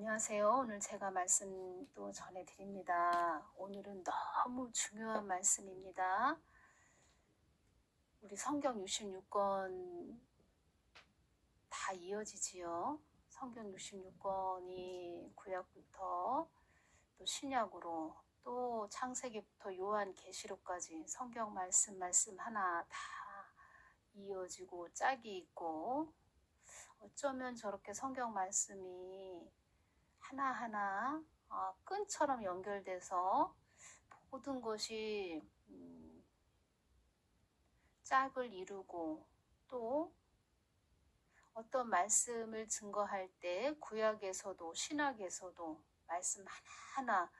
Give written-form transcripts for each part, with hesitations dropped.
안녕하세요. 오늘 제가 말씀 또 전해드립니다. 오늘은 너무 중요한 말씀입니다. 우리 성경 66권 다 이어지지요. 성경 66권이 구약부터 또 신약으로 또 창세기부터 요한계시록까지 성경 말씀 하나 다 이어지고 짝이 있고, 어쩌면 저렇게 성경 말씀이 하나하나 끈처럼 연결돼서 모든 것이 짝을 이루고, 또 어떤 말씀을 증거할 때 구약에서도 신약에서도 말씀 하나하나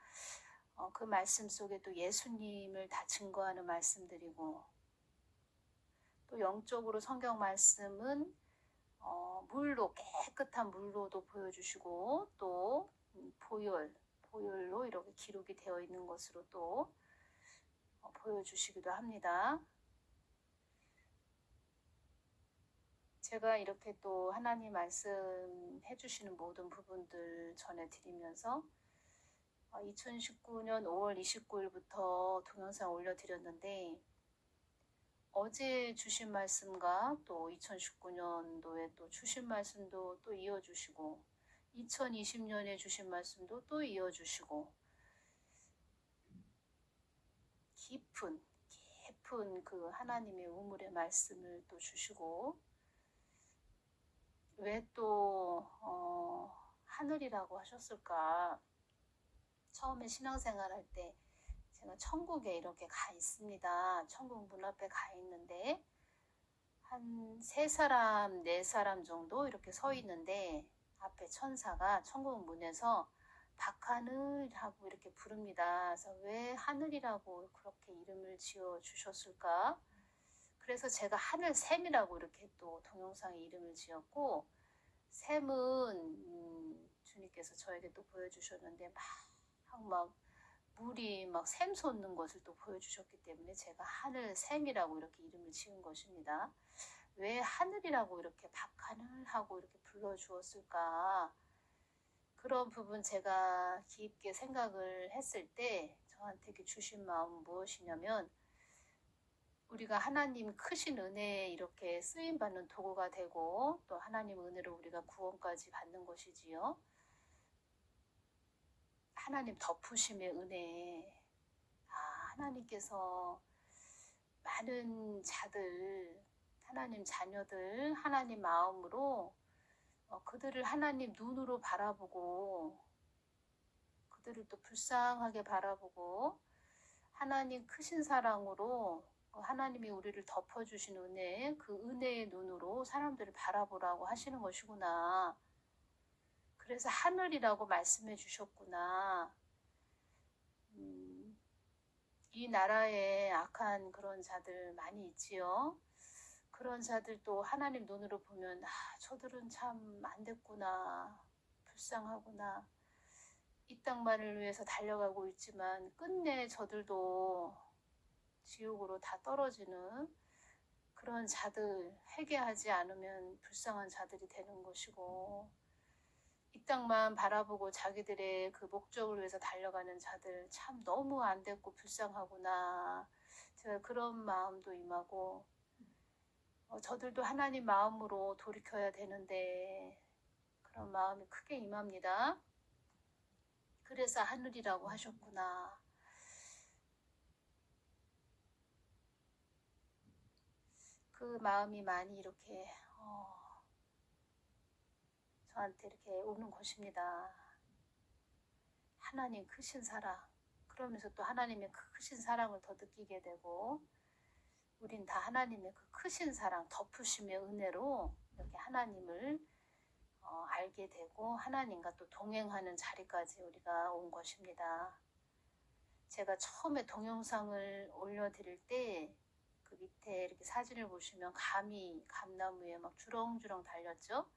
그 말씀 속에 또 예수님을 다 증거하는 말씀들이고, 또 영적으로 성경 말씀은 물로, 깨끗한 물로도 보여주시고, 또 보혈로 이렇게 기록이 되어 있는 것으로 또 보여주시기도 합니다. 제가 이렇게 또 하나님 말씀 해주시는 모든 부분들 전해드리면서 2019년 5월 29일부터 동영상 올려드렸는데, 어제 주신 말씀과 또 2019년도에 또 주신 말씀도 또 이어주시고, 2020년에 주신 말씀도 또 이어주시고, 깊은 그 하나님의 우물의 말씀을 또 주시고, 왜 또 하늘이라고 하셨을까? 처음에 신앙생활 할 때 제가 천국에 이렇게 가 있습니다. 천국 문 앞에 가 있는데 한 3사람 4사람 정도 이렇게 서 있는데, 앞에 천사가 천국 문에서 박하늘하고 이렇게 부릅니다. 그래서 왜 하늘이라고 그렇게 이름을 지어 주셨을까? 그래서 제가 하늘샘이라고 이렇게 또 동영상에 이름을 지었고, 샘은 주님께서 저에게 또 보여주셨는데 막 물이 막 샘 솟는 것을 또 보여주셨기 때문에 제가 하늘샘이라고 이렇게 이름을 지은 것입니다. 왜 하늘이라고 이렇게 박하늘하고 이렇게 불러주었을까? 그런 부분 제가 깊게 생각을 했을 때 저한테 주신 마음은 무엇이냐면, 우리가 하나님 크신 은혜에 이렇게 쓰임받는 도구가 되고, 또 하나님 은혜로 우리가 구원까지 받는 것이지요. 하나님 덮으심의 은혜, 하나님께서 많은 자들, 하나님 자녀들, 하나님 마음으로 그들을 하나님 눈으로 바라보고, 그들을 또 불쌍하게 바라보고, 하나님 크신 사랑으로 하나님이 우리를 덮어주신 은혜, 그 은혜의 눈으로 사람들을 바라보라고 하시는 것이구나. 그래서 하늘이라고 말씀해 주셨구나. 이 나라에 악한 그런 자들 많이 있지요. 그런 자들도 하나님 눈으로 보면 저들은 참 안 됐구나, 불쌍하구나, 이 땅만을 위해서 달려가고 있지만 끝내 저들도 지옥으로 다 떨어지는 그런 자들, 회개하지 않으면 불쌍한 자들이 되는 것이고, 이 땅만 바라보고 자기들의 그 목적을 위해서 달려가는 자들 참 너무 안 됐고 불쌍하구나. 제가 그런 마음도 임하고, 저들도 하나님 마음으로 돌이켜야 되는데 그런 마음이 크게 임합니다. 그래서 하늘이라고 하셨구나. 그 마음이 많이 이렇게 저한테 이렇게 오는 것입니다. 하나님 크신 사랑, 그러면서 또 하나님의 그 크신 사랑을 더 느끼게 되고, 우린 다 하나님의 그 크신 사랑, 덮으심의 은혜로 이렇게 하나님을 알게 되고 하나님과 또 동행하는 자리까지 우리가 온 것입니다. 제가 처음에 동영상을 올려드릴 때 그 밑에 이렇게 사진을 보시면 감나무에 막 주렁주렁 달렸죠.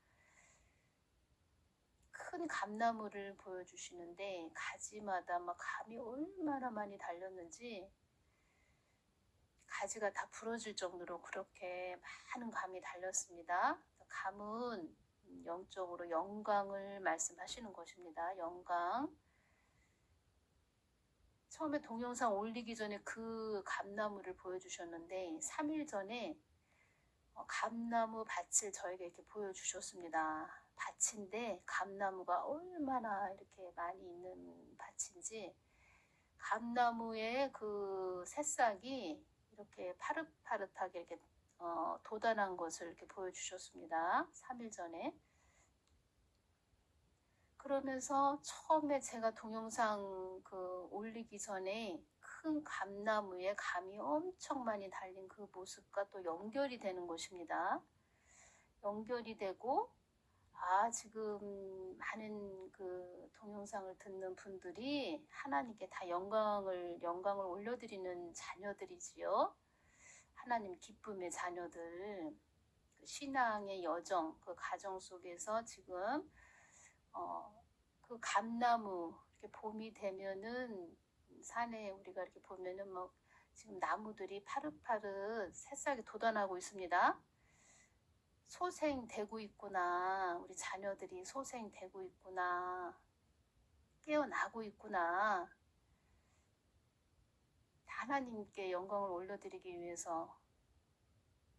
큰 감나무를 보여주시는데 가지마다 막 감이 얼마나 많이 달렸는지, 가지가 다 부러질 정도로 그렇게 많은 감이 달렸습니다. 감은 영적으로 영광을 말씀하시는 것입니다. 영광. 처음에 동영상 올리기 전에 그 감나무를 보여주셨는데 3일 전에 감나무 밭을 저에게 이렇게 보여주셨습니다. 밭인데 감나무가 얼마나 이렇게 많이 있는 밭인지 감나무의 그 새싹이 이렇게 파릇파릇하게 이렇게 돋아난 것을 이렇게 보여주셨습니다. 3일 전에. 그러면서 처음에 제가 동영상 올리기 전에 큰 감나무에 감이 엄청 많이 달린 그 모습과 또 연결이 되는 것입니다. 연결이 되고 지금 많은 그 동영상을 듣는 분들이 하나님께 다 영광을 올려드리는 자녀들이지요. 하나님 기쁨의 자녀들, 그 신앙의 여정, 그 가정 속에서 지금 그 감나무 이렇게 봄이 되면은 산에 우리가 이렇게 보면은 지금 나무들이 파릇파릇 새싹이 돋아나고 있습니다. 소생되고 있구나. 우리 자녀들이 소생되고 있구나. 깨어나고 있구나. 하나님께 영광을 올려드리기 위해서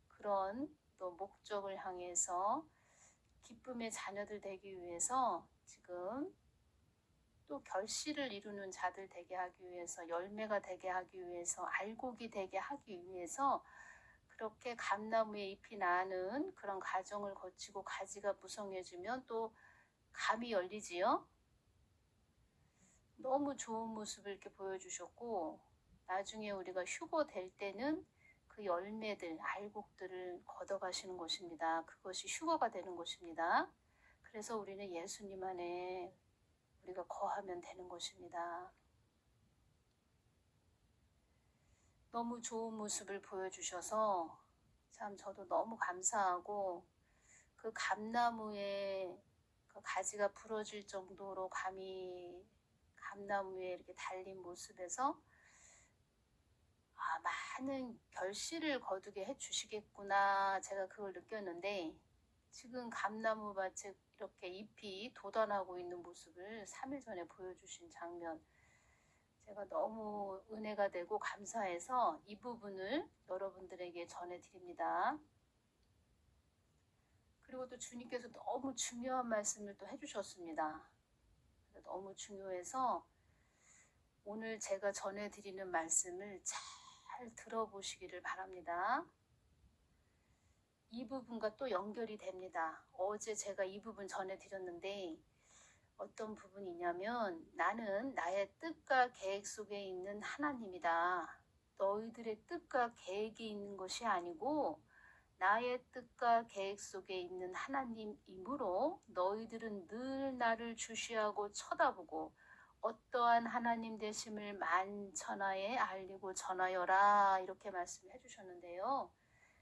그런 또 목적을 향해서 기쁨의 자녀들 되기 위해서 지금 또 결실을 이루는 자들 되게 하기 위해서 열매가 되게 하기 위해서 알곡이 되게 하기 위해서 그렇게 감나무에 잎이 나는 그런 과정을 거치고 가지가 무성해지면 또 감이 열리지요. 너무 좋은 모습을 이렇게 보여주셨고 나중에 우리가 휴거 될 때는 그 열매들, 알곡들을 걷어가시는 것입니다. 그것이 휴거가 되는 것입니다. 그래서 우리는 예수님 안에 우리가 거하면 되는 것입니다. 너무 좋은 모습을 보여주셔서 참 저도 너무 감사하고 그 감나무에 그 가지가 부러질 정도로 감나무에 이렇게 달린 모습에서 많은 결실을 거두게 해주시겠구나 제가 그걸 느꼈는데 지금 감나무 밭에 이렇게 잎이 돋아나고 있는 모습을 3일 전에 보여주신 장면 제가 너무 은혜가 되고 감사해서 이 부분을 여러분들에게 전해드립니다. 그리고 또 주님께서 너무 중요한 말씀을 또 해주셨습니다. 너무 중요해서 오늘 제가 전해드리는 말씀을 잘 들어보시기를 바랍니다. 이 부분과 또 연결이 됩니다. 어제 제가 이 부분 전해드렸는데 어떤 부분이냐면 나는 나의 뜻과 계획 속에 있는 하나님이다. 너희들의 뜻과 계획이 있는 것이 아니고 나의 뜻과 계획 속에 있는 하나님이므로 너희들은 늘 나를 주시하고 쳐다보고 어떠한 하나님 되심을 만천하에 알리고 전하여라 이렇게 말씀해 주셨는데요.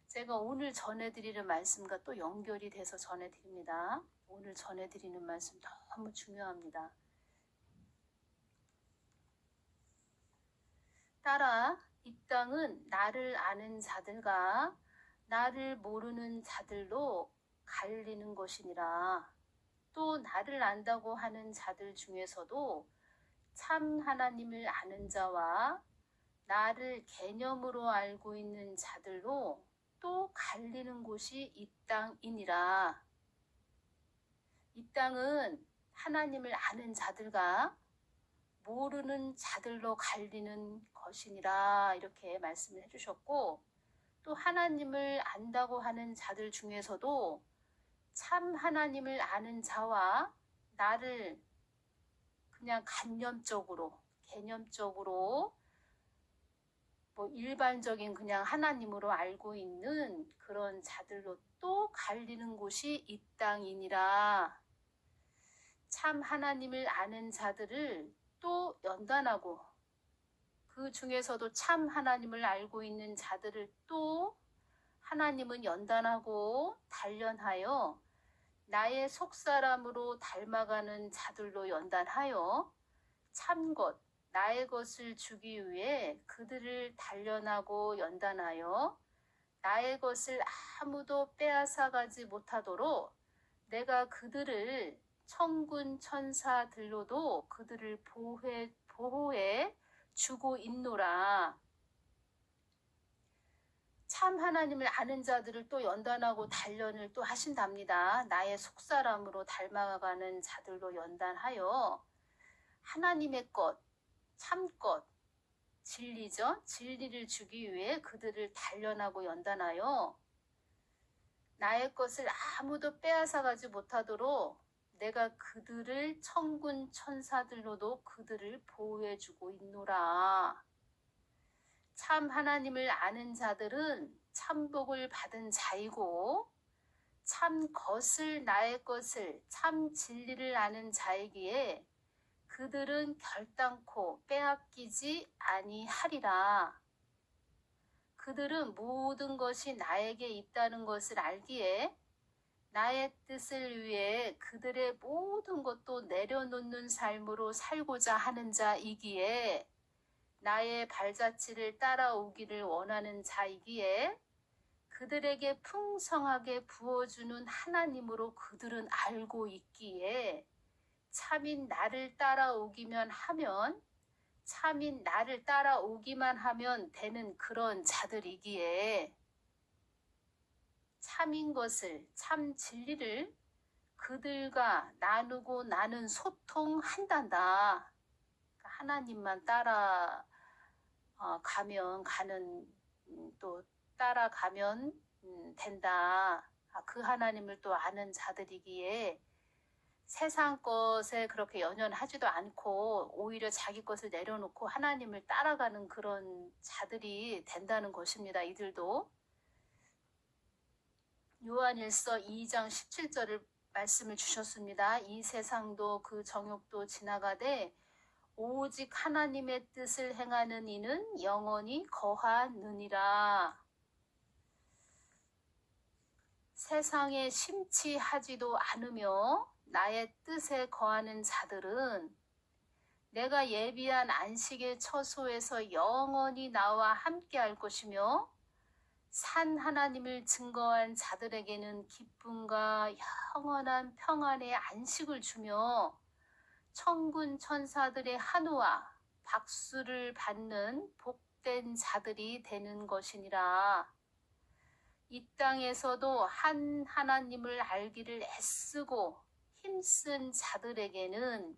제가 오늘 전해드리는 말씀과 또 연결이 돼서 전해드립니다. 오늘 전해드리는 말씀 너무 중요합니다. 따라 이 땅은 나를 아는 자들과 나를 모르는 자들로 갈리는 것이니라. 또 나를 안다고 하는 자들 중에서도 참 하나님을 아는 자와 나를 개념으로 알고 있는 자들로 또 갈리는 곳이 이 땅이니라. 이 땅은 하나님을 아는 자들과 모르는 자들로 갈리는 것이니라 이렇게 말씀을 해주셨고 또 하나님을 안다고 하는 자들 중에서도 참 하나님을 아는 자와 나를 그냥 개념적으로 일반적인 그냥 하나님으로 알고 있는 그런 자들로 또 갈리는 곳이 이 땅이니라. 참 하나님을 아는 자들을 또 연단하고 그 중에서도 참 하나님을 알고 있는 자들을 또 하나님은 연단하고 단련하여 나의 속사람으로 닮아가는 자들로 연단하여 참것 나의 것을 주기 위해 그들을 단련하고 연단하여 나의 것을 아무도 빼앗아가지 못하도록 내가 그들을 천군 천사들로도 그들을 보호해 주고 있노라. 참 하나님을 아는 자들을 또 연단하고 단련을 또 하신답니다. 나의 속사람으로 닮아가는 자들로 연단하여 하나님의 것, 참 것, 진리죠. 진리를 주기 위해 그들을 단련하고 연단하여 나의 것을 아무도 빼앗아가지 못하도록 내가 그들을 천군 천사들로도 그들을 보호해주고 있노라. 참 하나님을 아는 자들은 참복을 받은 자이고 참 것을 나의 것을 참 진리를 아는 자이기에 그들은 결단코 빼앗기지 아니하리라. 그들은 모든 것이 나에게 있다는 것을 알기에 나의 뜻을 위해 그들의 모든 것도 내려놓는 삶으로 살고자 하는 자이기에 나의 발자취를 따라오기를 원하는 자이기에 그들에게 풍성하게 부어주는 하나님으로 그들은 알고 있기에 참인 나를 따라오기만 하면 되는 그런 자들이기에 참인 것을, 참 진리를 그들과 나누고 나는 소통한단다. 하나님만 또 따라가면 된다. 그 하나님을 또 아는 자들이기에 세상 것에 그렇게 연연하지도 않고 오히려 자기 것을 내려놓고 하나님을 따라가는 그런 자들이 된다는 것입니다. 이들도. 요한일서 2장 17절을 말씀을 주셨습니다. 이 세상도 그 정욕도 지나가되 오직 하나님의 뜻을 행하는 이는 영원히 거하느니라. 세상에 심취하지도 않으며 나의 뜻에 거하는 자들은 내가 예비한 안식의 처소에서 영원히 나와 함께 할 것이며 산 하나님을 증거한 자들에게는 기쁨과 영원한 평안의 안식을 주며 천군 천사들의 한우와 박수를 받는 복된 자들이 되는 것이니라. 이 땅에서도 한 하나님을 알기를 애쓰고 힘쓴 자들에게는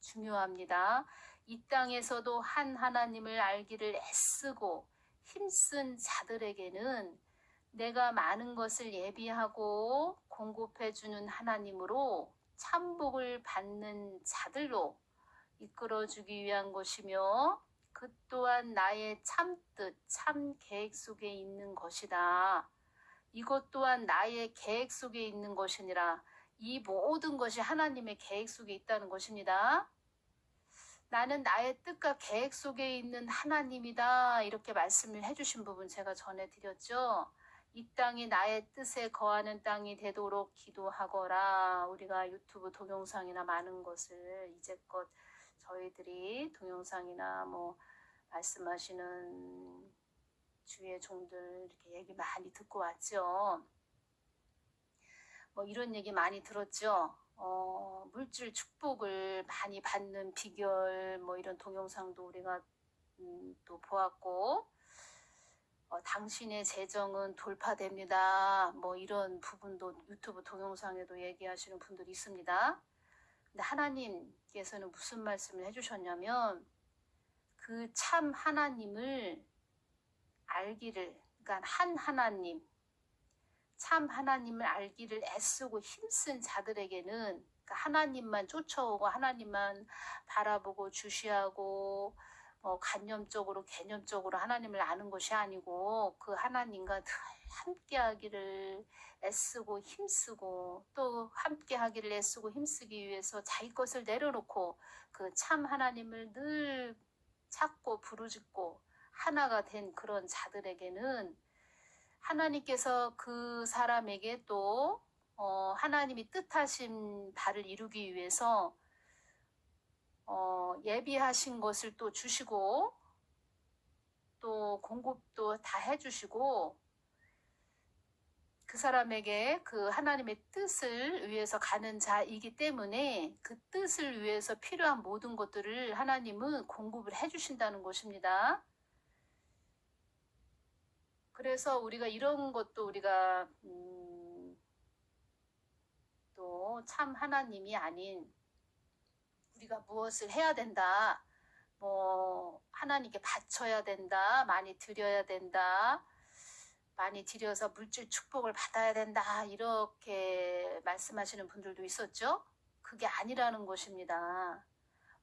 중요합니다. 이 땅에서도 한 하나님을 알기를 애쓰고 힘쓴 자들에게는 내가 많은 것을 예비하고 공급해주는 하나님으로 참복을 받는 자들로 이끌어주기 위한 것이며 그 또한 나의 참뜻, 참 계획 속에 있는 것이다. 이것 또한 나의 계획 속에 있는 것이니라. 이 모든 것이 하나님의 계획 속에 있다는 것입니다. 나는 나의 뜻과 계획 속에 있는 하나님이다. 이렇게 말씀을 해주신 부분 제가 전해드렸죠. 이 땅이 나의 뜻에 거하는 땅이 되도록 기도하거라. 우리가 유튜브 동영상이나 많은 것을 이제껏 저희들이 동영상이나 말씀하시는 주의 종들 이렇게 얘기 많이 듣고 왔죠. 이런 얘기 많이 들었죠. 물질 축복을 많이 받는 비결 이런 동영상도 우리가 또 보았고 당신의 재정은 돌파됩니다. 이런 부분도 유튜브 동영상에도 얘기하시는 분들이 있습니다. 근데 하나님께서는 무슨 말씀을 해주셨냐면 그 참 하나님을 알기를, 그러니까 한 하나님, 참 하나님을 알기를 애쓰고 힘쓴 자들에게는 그러니까 하나님만 쫓아오고 하나님만 바라보고 주시하고 관념적으로 개념적으로 하나님을 아는 것이 아니고 그 하나님과 늘 함께하기를 애쓰고 힘쓰고 또 함께하기를 애쓰고 힘쓰기 위해서 자기 것을 내려놓고 그 참 하나님을 늘 찾고 부르짖고 하나가 된 그런 자들에게는 하나님께서 그 사람에게 또 하나님이 뜻하신 바를 이루기 위해서 예비하신 것을 또 주시고 또 공급도 다 해주시고 그 사람에게 그 하나님의 뜻을 위해서 가는 자이기 때문에 그 뜻을 위해서 필요한 모든 것들을 하나님은 공급을 해주신다는 것입니다. 그래서 우리가 이런 것도 우리가 또 참 하나님이 아닌 우리가 무엇을 해야 된다, 뭐 하나님께 바쳐야 된다, 많이 드려야 된다, 많이 드려서 물질 축복을 받아야 된다, 이렇게 말씀하시는 분들도 있었죠. 그게 아니라는 것입니다.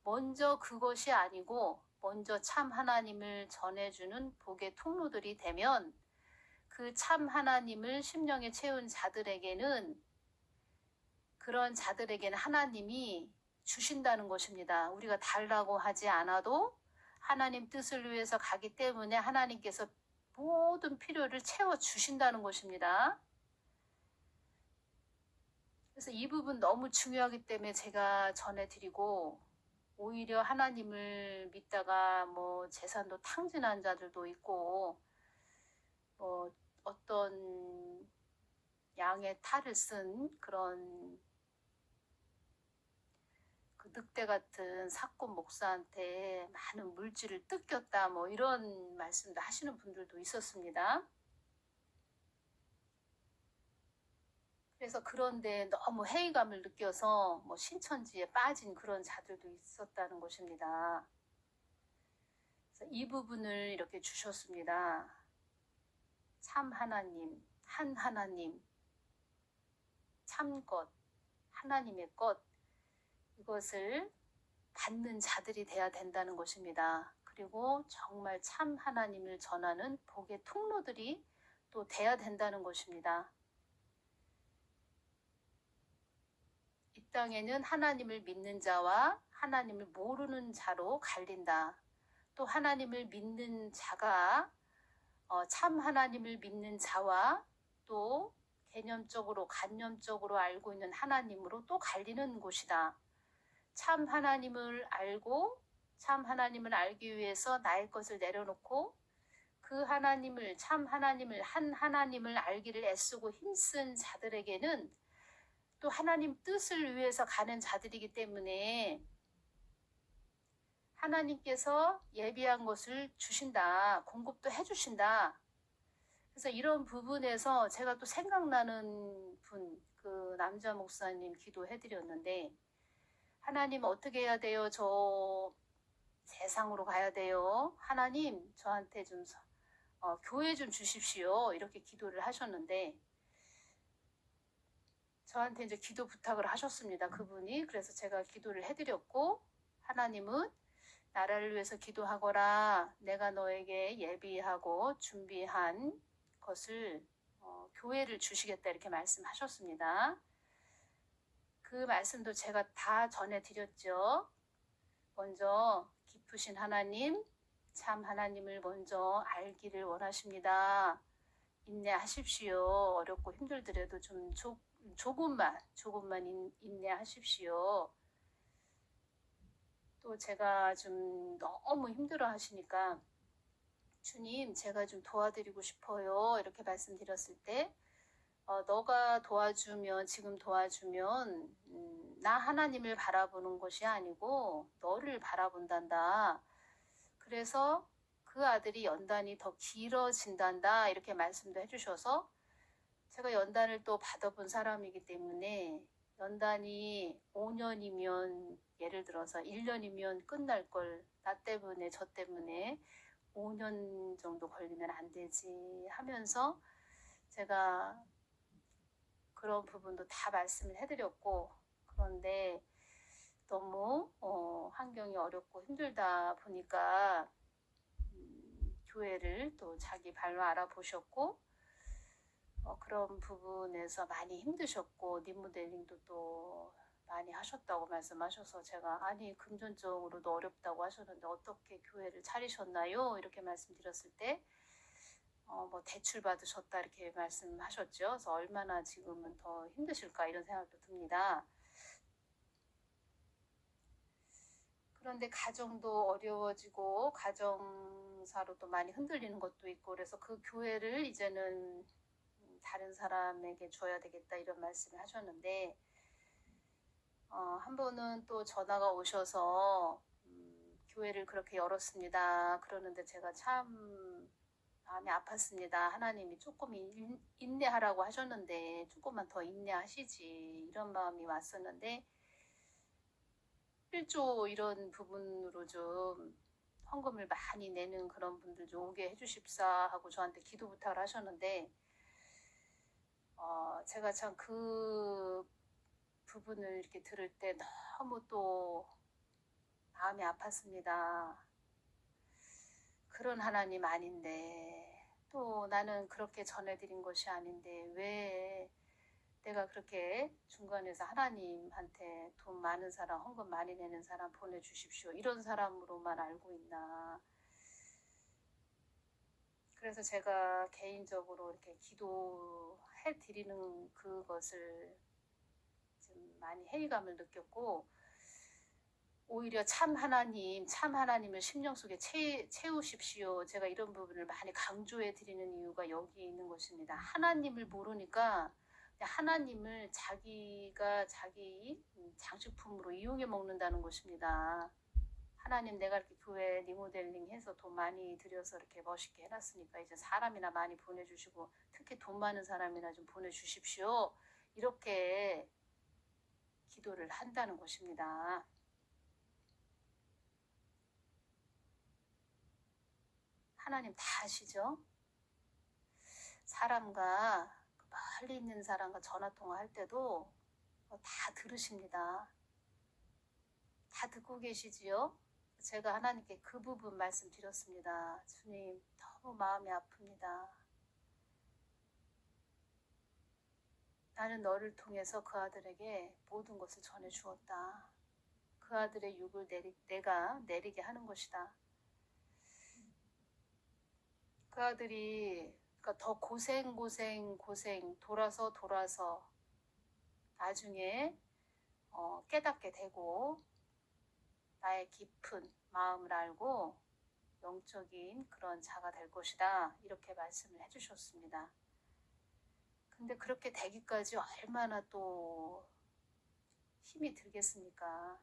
먼저 그것이 아니고 먼저 참 하나님을 전해주는 복의 통로들이 되면 그 참 하나님을 심령에 채운 자들에게는, 그런 자들에게는 하나님이 주신다는 것입니다. 우리가 달라고 하지 않아도 하나님 뜻을 위해서 가기 때문에 하나님께서 모든 필요를 채워주신다는 것입니다. 그래서 이 부분 너무 중요하기 때문에 제가 전해드리고, 오히려 하나님을 믿다가 뭐 재산도 탕진한 자들도 있고, 뭐 어떤 양의 탈을 쓴 그런 그 늑대 같은 사건 목사한테 많은 물질을 뜯겼다, 뭐 이런 말씀도 하시는 분들도 있었습니다. 그래서 그런데 너무 회의감을 느껴서 뭐 신천지에 빠진 그런 자들도 있었다는 것입니다. 그래서 이 부분을 이렇게 주셨습니다. 참 하나님, 한 하나님, 참 것, 하나님의 것, 이것을 받는 자들이 돼야 된다는 것입니다. 그리고 정말 참 하나님을 전하는 복의 통로들이 또 돼야 된다는 것입니다. 이 땅에는 하나님을 믿는 자와 하나님을 모르는 자로 갈린다. 또 하나님을 믿는 자가 참 하나님을 믿는 자와 또 개념적으로 관념적으로 알고 있는 하나님으로 또 갈리는 곳이다. 참 하나님을 알고 참 하나님을 알기 위해서 나의 것을 내려놓고 그 하나님을, 참 하나님을, 한 하나님을 알기를 애쓰고 힘쓴 자들에게는 또 하나님 뜻을 위해서 가는 자들이기 때문에 하나님께서 예비한 것을 주신다, 공급도 해주신다. 그래서 이런 부분에서 제가 또 생각나는 분, 그 남자 목사님 기도해드렸는데, 하나님 어떻게 해야 돼요? 저 세상으로 가야 돼요. 하나님 저한테 좀 교회 좀 주십시오. 이렇게 기도를 하셨는데, 저한테 이제 기도 부탁을 하셨습니다. 그분이. 그래서 제가 기도를 해드렸고, 하나님은 나라를 위해서 기도하거라. 내가 너에게 예비하고 준비한 것을 교회를 주시겠다, 이렇게 말씀하셨습니다. 그 말씀도 제가 다 전해드렸죠. 먼저 깊으신 하나님, 참 하나님을 먼저 알기를 원하십니다. 인내하십시오. 어렵고 힘들더라도 좀 조금만 인내하십시오. 또 제가 좀 너무 힘들어 하시니까, 주님 제가 좀 도와드리고 싶어요, 이렇게 말씀드렸을 때, 너가 도와주면, 지금 도와주면 나 하나님을 바라보는 것이 아니고 너를 바라본단다. 그래서 그 아들이 연단이 더 길어진단다, 이렇게 말씀도 해주셔서, 제가 연단을 또 받아본 사람이기 때문에 연단이 5년이면, 예를 들어서 1년이면 끝날 걸, 나 때문에 저 때문에 5년 정도 걸리면 안 되지 하면서 제가 그런 부분도 다 말씀을 해드렸고, 그런데 너무 환경이 어렵고 힘들다 보니까 교회를 또 자기 발로 알아보셨고, 그런 부분에서 많이 힘드셨고, 림모델링도 또 많이 하셨다고 말씀하셔서, 제가 아니 금전적으로도 어렵다고 하셨는데 어떻게 교회를 차리셨나요? 이렇게 말씀드렸을 때 뭐 대출 받으셨다, 이렇게 말씀하셨죠. 그래서 얼마나 지금은 더 힘드실까, 이런 생각도 듭니다. 그런데 가정도 어려워지고 가정사로도 많이 흔들리는 것도 있고, 그래서 그 교회를 이제는 다른 사람에게 줘야 되겠다 이런 말씀을 하셨는데 한 번은 또 전화가 오셔서 교회를 그렇게 열었습니다. 그러는데 제가 참 마음이 아팠습니다. 하나님이 조금 인내하라고 하셨는데 조금만 더 인내하시지 이런 마음이 왔었는데 1조 이런 부분으로 좀 헌금을 많이 내는 그런 분들 좀 오게 해주십사 하고 저한테 기도 부탁을 하셨는데 제가 참 그 부분을 이렇게 들을 때 너무 또 마음이 아팠습니다. 그런 하나님 아닌데 또 나는 그렇게 전해드린 것이 아닌데 왜 내가 그렇게 중간에서 하나님한테 돈 많은 사람, 헌금 많이 내는 사람 보내주십시오. 이런 사람으로만 알고 있나. 그래서 제가 개인적으로 이렇게 기도해 드리는 그것을 좀 많이 회의감을 느꼈고 오히려 참 하나님을 심령 속에 채우십시오. 제가 이런 부분을 많이 강조해 드리는 이유가 여기에 있는 것입니다. 하나님을 모르니까 하나님을 자기가 자기 장식품으로 이용해 먹는다는 것입니다. 하나님 내가 이렇게 교회 리모델링 해서 돈 많이 들여서 이렇게 멋있게 해놨으니까 이제 사람이나 많이 보내주시고 특히 돈 많은 사람이나 좀 보내주십시오. 이렇게 기도를 한다는 것입니다. 하나님 다 아시죠? 사람과 멀리 있는 사람과 전화통화할 때도 다 들으십니다. 다 듣고 계시지요? 제가 하나님께 그 부분 말씀드렸습니다. 주님 너무 마음이 아픕니다. 나는 너를 통해서 그 아들에게 모든 것을 전해주었다. 그 아들의 육을 내가 내리게 하는 것이다. 그 아들이 그러니까 더 고생 돌아서 나중에 깨닫게 되고 나의 깊은 마음을 알고 영적인 그런 자가 될 것이다. 이렇게 말씀을 해주셨습니다. 근데 그렇게 되기까지 얼마나 또 힘이 들겠습니까?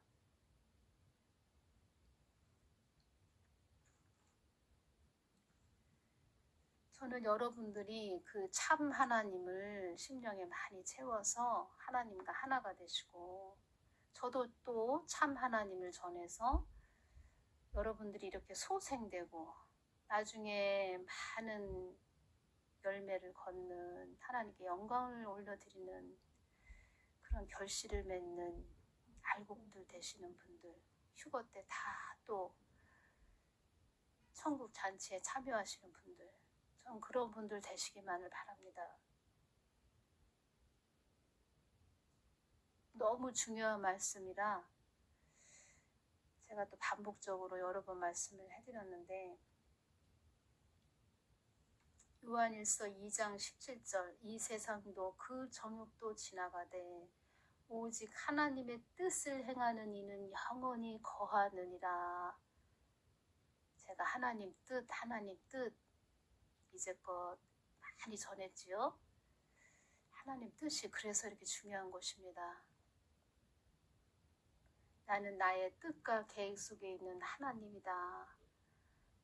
저는 여러분들이 그 참 하나님을 심령에 많이 채워서 하나님과 하나가 되시고 저도 또 참 하나님을 전해서 여러분들이 이렇게 소생되고 나중에 많은 열매를 걷는 하나님께 영광을 올려드리는 그런 결실을 맺는 알곡들 되시는 분들 휴거 때 다 또 천국 잔치에 참여하시는 분들 전 그런 분들 되시기만을 바랍니다. 너무 중요한 말씀이라 제가 또 반복적으로 여러 번 말씀을 해드렸는데 요한일서 2장 17절 이 세상도 그 정욕도 지나가되 오직 하나님의 뜻을 행하는 이는 영원히 거하느니라. 제가 하나님 뜻 이제껏 많이 전했지요. 하나님 뜻이 그래서 이렇게 중요한 것입니다. 나는 나의 뜻과 계획 속에 있는 하나님이다.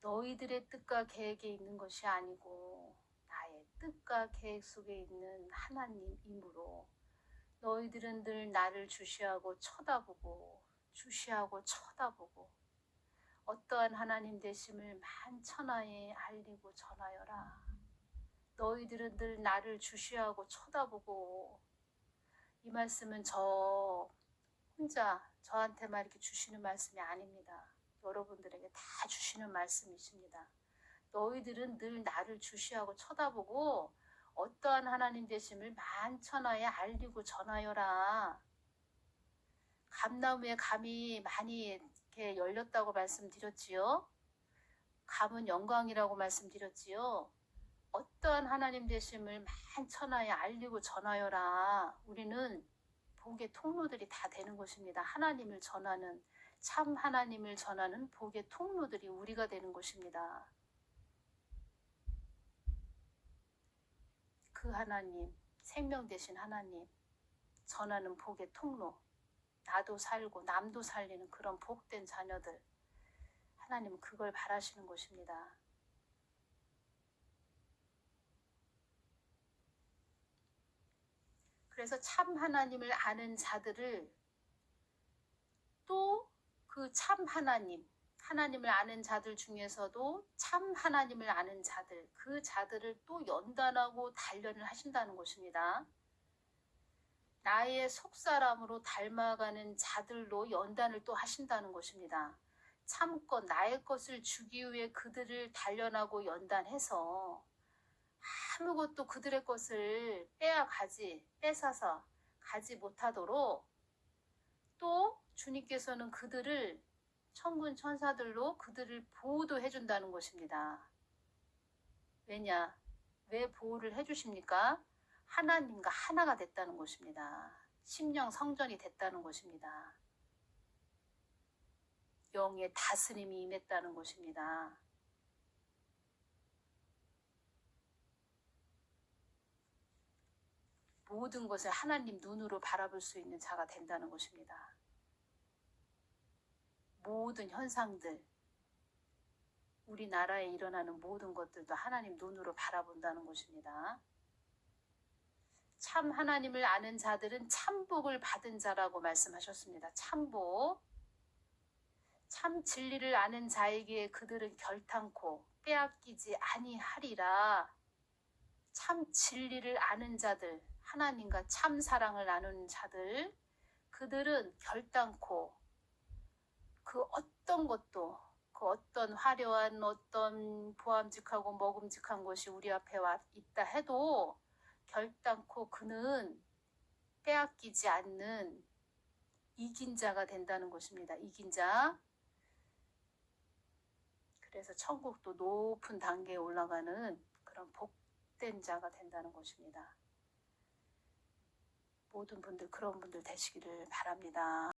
너희들의 뜻과 계획에 있는 것이 아니고 나의 뜻과 계획 속에 있는 하나님이므로 너희들은 늘 나를 주시하고 쳐다보고 어떠한 하나님 되심을 만천하에 알리고 전하여라. 너희들은 늘 나를 주시하고 쳐다보고 이 말씀은 저 혼자 저한테만 이렇게 주시는 말씀이 아닙니다. 여러분들에게 다 주시는 말씀이십니다. 너희들은 늘 나를 주시하고 쳐다보고 어떠한 하나님 되심을 만천하에 알리고 전하여라. 감나무에 감이 많이 이렇게 열렸다고 말씀드렸지요. 감은 영광이라고 말씀드렸지요. 어떠한 하나님 되심을 만천하에 알리고 전하여라. 우리는 복의 통로들이 다 되는 것입니다. 하나님을 전하는 참 하나님을 전하는 복의 통로들이 우리가 되는 것입니다. 그 하나님, 생명 되신 하나님, 전하는 복의 통로, 나도 살고 남도 살리는 그런 복된 자녀들, 하나님은 그걸 바라시는 것입니다. 그래서 참 하나님을 아는 자들을 또 그 참 하나님을 아는 자들 중에서도 참 하나님을 아는 자들, 그 자들을 또 연단하고 단련을 하신다는 것입니다. 나의 속사람으로 닮아가는 자들로 연단을 또 하신다는 것입니다. 참껏 나의 것을 주기 위해 그들을 단련하고 연단해서 아무것도 그들의 것을 뺏어서 가지 못하도록 또 주님께서는 그들을 천군 천사들로 그들을 보호도 해준다는 것입니다. 왜냐? 왜 보호를 해주십니까? 하나님과 하나가 됐다는 것입니다. 심령 성전이 됐다는 것입니다. 영의 다스림이 임했다는 것입니다. 모든 것을 하나님 눈으로 바라볼 수 있는 자가 된다는 것입니다. 모든 현상들, 우리나라에 일어나는 모든 것들도 하나님 눈으로 바라본다는 것입니다. 참 하나님을 아는 자들은 참복을 받은 자라고 말씀하셨습니다. 참복. 참 진리를 아는 자에게 그들은 결탄코 빼앗기지 아니하리라. 참 진리를 아는 자들, 하나님과 참 사랑을 나누는 자들, 그들은 결단코 그 어떤 것도, 그 어떤 화려한 어떤 보암직하고 먹음직한 것이 우리 앞에 있다 해도 결단코 그는 빼앗기지 않는 이긴 자가 된다는 것입니다. 이긴 자. 그래서 천국도 높은 단계에 올라가는 그런 복된 자가 된다는 것입니다. 모든 분들 그런 분들 되시기를 바랍니다.